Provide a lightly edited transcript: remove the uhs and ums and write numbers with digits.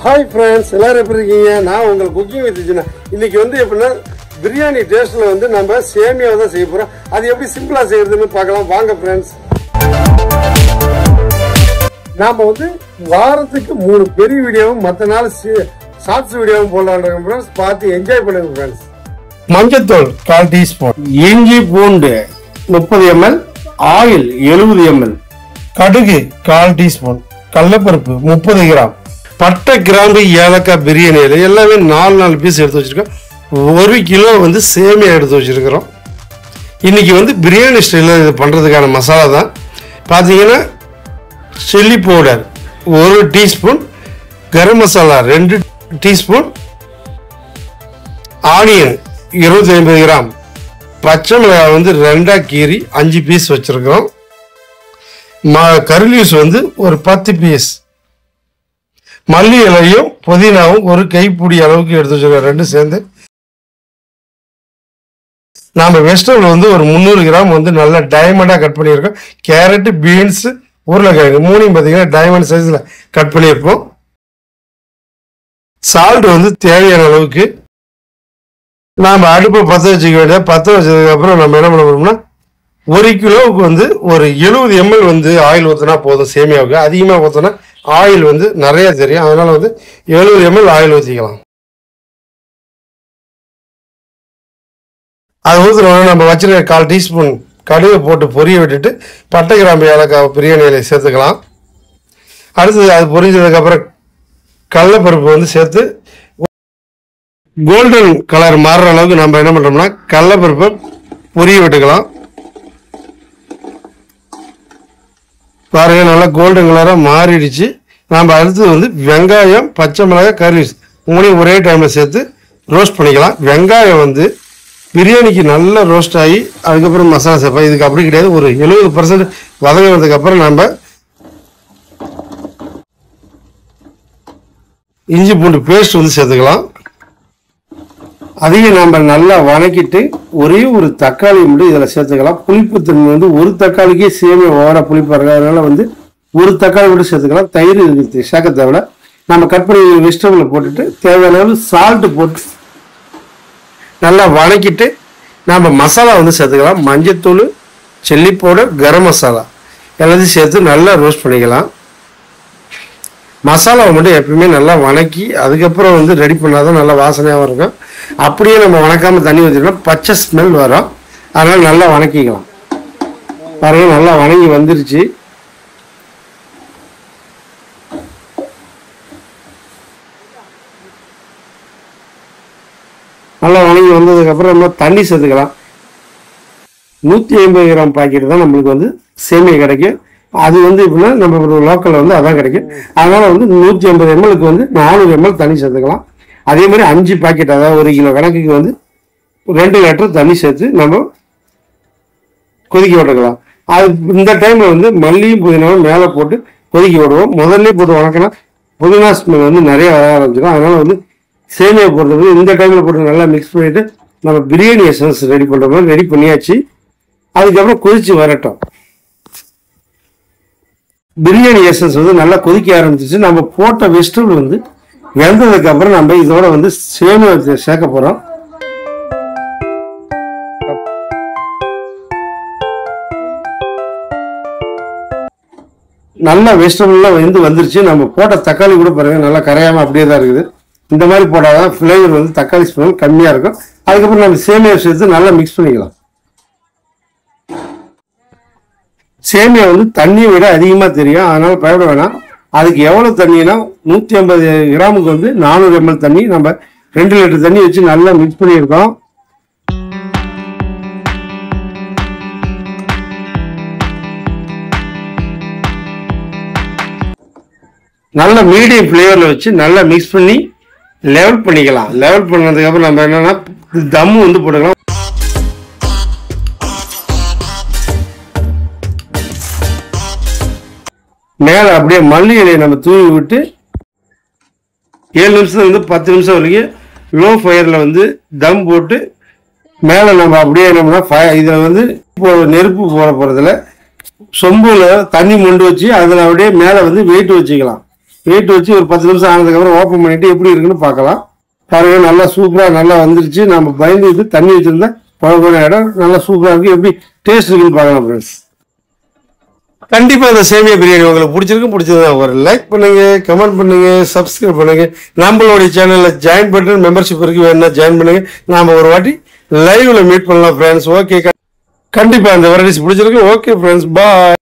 Hi friends, எல்லாரும் எப்படி இருக்கீங்க? நான் உங்க குக்கிங் வித்ஜினா. இன்னைக்கு வந்து எப்படின்னா பிரியாணி டேஸ்ட்ல வந்து நம்ம சேமியாவை தான் செய்ய போறோம். அது எப்படி சிம்பிளா செய்யறதுன்னு பார்க்கலாம் வாங்க फ्रेंड्स. நாம வந்து வாரத்துக்கு 3 பெரிய வீடியோவும் மத்த நாள் ஷார்ட்ஸ் வீடியோவும் போடலாம்ன்றோம் फ्रेंड्स. பார்த்து என்ஜாய் பண்ணுங்க फ्रेंड्स. மஞ்சள்தூள் 1/4 டீஸ்பூன், இஞ்சி பூண்டு 30 ml, ஆயில் 70 ml, கடுகு 1/4 டீஸ்பூன், கடலைப்பருப்பு 30 கிராம், பட்டை கிராம்பு ஏலக்காய் பிரியாணி இலை எல்லாமே 4 பீஸ் எடுத்து வச்சிருக்கோம். 1 கிலோ வந்து சேமியா எடுத்து வச்சிருக்கிறோம். இன்னைக்கு வந்து பிரியாணி ஸ்டைலில் இது பண்ணுறதுக்கான மசாலா தான் பார்த்தீங்கன்னா chilli powder 1 teaspoon, garam masala 2 teaspoon, onion 250 gram, பச்சை மிளகாய் வந்து 2 கீரி 5 பீஸ் வச்சிருக்கிறோம். கருலீஸ் வந்து ஒரு 10 பீஸ், மல்லி இலையும் புதினாவும் 1 கைப்பிடி அளவுக்கு எடுத்து வச்சிருக்கோம். 2 சேர்ந்து நாம வெஜிடபிள் வந்து ஒரு 300 கிராம் வந்து நல்லா டைமண்டா கட் பண்ணியிருக்கோம். கேரட், பீன்ஸ், உருளைக்கிழங்கு 3 பார்த்தீங்கன்னா டைமண்ட் சைஸ்ல கட் பண்ணியிருப்போம். சால்ட் வந்து தேவையான அளவுக்கு நாம அடுப்பை பற்ற வச்சுக்க வேண்டிய. பற்ற வச்சதுக்கு அப்புறம் நம்ம என்ன பண்ண போறோம்னா 1 கிலோவுக்கு வந்து ஒரு 70 ml வந்து ஆயில் ஊற்றினா போதும். சேமியாவுக்கு அதிகமாக ஊற்றினா ஆயில் வந்து நிறைய தெரியும். அதனால வந்து 70 ml ஆயில் ஊற்றிக்கலாம். அது ஊற்றுறோம்னா நம்ம வச்சிருக்க 1/4 டீஸ்பூன் கடுகு போட்டு பொரிய விட்டுட்டு பட்டை கிராம்பு ஏலக்காய் பிரியாணி இலையை சேர்த்துக்கலாம். அடுத்தது அது பொரிஞ்சதுக்கப்புறம் கடலைப்பருப்பு வந்து சேர்த்து கோல்டன் கலர் மாறுற அளவுக்கு நம்ம என்ன பண்ணுறோம்னா கடலைப்பருப்பை பொரிய விட்டுக்கலாம். பாருங்க நல்லா கோல்டன் கலராக மாறிடுச்சு. நம்ம அடுத்தது வந்து வெங்காயம், பச்சை மிளகாய், கருவேப்பிலை 3 ஒரே டைமில் சேர்த்து ரோஸ்ட் பண்ணிக்கலாம். வெங்காயம் வந்து பிரியாணிக்கு நல்லா ரோஸ்ட் ஆகி அதுக்கப்புறம் மசாலா சேர்ப்போம். இதுக்கு அப்படி கிடையாது. ஒரு 70% வதங்கினதுக்கு அப்புறம் நம்ம இஞ்சி பூண்டு பேஸ்ட் வந்து சேர்த்துக்கலாம். அதையும் நம்ம நல்லா வணக்கிட்டு ஒரே ஒரு தக்காளி மட்டும் இதில் சேர்த்துக்கலாம். புளிப்பு தன்மை வந்து ஒரு தக்காளிக்கே சேமியா ஓவரா புளிப்பாக இருக்கு. அதனால வந்து ஒரு தக்காளி மட்டும் சேர்த்துக்கலாம். தயிர் சேர்க்க தேவையில்ல. நம்ம கட் பண்ணி வெஜிடபிளை போட்டுட்டு தேவையான அளவு சால்ட்டு போட்டு நல்லா வணக்கிட்டு நம்ம மசாலா வந்து சேர்த்துக்கலாம். மஞ்சத்தூள், சில்லி பவுடர், கரம் மசாலா எல்லாத்தையும் சேர்த்து நல்லா ரோஸ்ட் பண்ணிக்கலாம். மசாலாவை மட்டும் எப்பயுமே நல்லா வணக்கி அதுக்கப்புறம் வந்து ரெடி பண்ணாதான் நல்லா வாசனையாகவும் இருக்கும். அப்படியே நம்ம வணக்காமல் தண்ணி ஊற்றிட்டோம்னா பச்சை ஸ்மெல் வரும். அதனால் நல்லா வணக்கிக்கலாம். பாருங்க நல்லா வணங்கி வந்துருச்சு. நல்லா வணங்கி வந்ததுக்கப்புறம் நம்ம தண்ணி சேர்த்துக்கலாம். 150 கிராம் பாக்கெட் தான் நம்மளுக்கு வந்து சேமியா கிடைக்கும். அது வந்து எப்படின்னா நம்ம ஒரு லோக்கலில் வந்து அதான் கிடைக்கும். அதனால வந்து 150 ml வந்து 400 ml தண்ணி சேர்த்துக்கலாம். அதே மாதிரி 5 பாக்கெட், அதாவது 1 கிலோ கணக்குக்கு வந்து 2 லிட்டர் தண்ணி சேர்த்து நம்ம கொதிக்க விட்டுக்கலாம். அது இந்த டைமில் வந்து மல்லியும் புதினாவும் மேலே போட்டு கொதிக்க விடுவோம். முதல்ல போட்டு வணக்கினா புதினா ஸ்மெல் வந்து நிறைய வர ஆரம்பிச்சிடும். அதனால வந்து சேமியா போடுறது இந்த டைமில் போட்டு நல்லா மிக்ஸ் பண்ணிட்டு நம்ம பிரியாணி எசன்ஸ் ரெடி பண்ணுற மாதிரி ரெடி பண்ணியாச்சு. அதுக்கப்புறம் கொதிச்சு வரட்டும். பிரியாணி எசன்ஸ் வந்து நல்லா கொதிக்க ஆரம்பிச்சிச்சு. நம்ம போட்ட வெஜிடபிள் வந்து வெந்ததுக்கு அப்புறம் நம்ம இதோட வந்து சேமியா சேர்க்க போறோம். நல்லா வெஜிடபிள்லாம் வந்துருச்சு. நம்ம போட்ட தக்காளி கூட பாருங்க நல்லா கரையாம அப்படியே தான் இருக்குது. இந்த மாதிரி போட்டாதான் ஃப்ளேவர் வந்து தக்காளி ஸ்மெல் கம்மியா இருக்கும். அதுக்கப்புறம் நம்ம சேமியா சேர்த்து நல்லா மிக்ஸ் பண்ணிக்கலாம். சேமியா வந்து தண்ணியை விட அதிகமாக தெரியும். அதனால பயப்பட வேணாம். அதுக்கு எவ்வளோ தண்ணினா 150 கிராமுக்கு வந்து 400 ml தண்ணி நம்ம 2 லிட்டர் தண்ணி வச்சு நல்லா மிக்ஸ் பண்ணியிருக்கோம். நல்ல மீடியம் ஃப்ளேவரில் வச்சு நல்லா மிக்ஸ் பண்ணி லெவல் பண்ணிக்கலாம். லெவல் பண்ணதுக்கப்புறம் நம்ம என்னன்னா தம்மு வந்து போட்டுக்கலாம். மேலே அப்படியே மல்லி இலையை நம்ம தூவி விட்டு 7 நிமிஷத்துலேருந்து 10 நிமிஷம் வரைக்கும் லோ ஃபயரில் வந்து தம் போட்டு மேலே நம்ம அப்படியே என்னம்னா இதில் வந்து நெருப்பு போகிறதில்ல சொம்புல தண்ணி மொண்டு வச்சு அதில் அப்படியே மேலே வந்து வெயிட் வச்சுக்கலாம். வெயிட் வச்சு ஒரு 10 நிமிஷம் ஆனதுக்கப்புறம் ஓப்பன் பண்ணிட்டு எப்படி இருக்குன்னு பார்க்கலாம். பாருங்க நல்லா சூப்பரா நல்லா வந்துருச்சு. நம்ம பயந்து இது தண்ணி வச்சிருந்தா பழகுற இடம் நல்லா சூப்பரா இருக்கு. எப்படி டேஸ்ட் இருக்குன்னு பார்க்கலாம் ஃப்ரெண்ட்ஸ். கண்டிப்பா இந்த சேமியா பிரியாணி உங்களுக்கு பிடிச்சிருந்தா ஒரு லைக் பண்ணுங்க, கமெண்ட் பண்ணுங்க, சப்ஸ்கிரைப் பண்ணுங்க. நம்மளுடைய சேனல்ல ஜாயின் பண்ற மெம்பர்ஷிப் இருக்கு, வேணா ஜாயின் பண்ணுங்க. நாம ஒரு வாட்டி லைவ்ல மீட் பண்ணலாம் ஃப்ரெண்ட்ஸ். ஓகே, கண்டிப்பா இந்த வெரைட்டிஸ் பிடிச்சிருக்கு. ஓகே ஃப்ரெண்ட்ஸ், பாய்.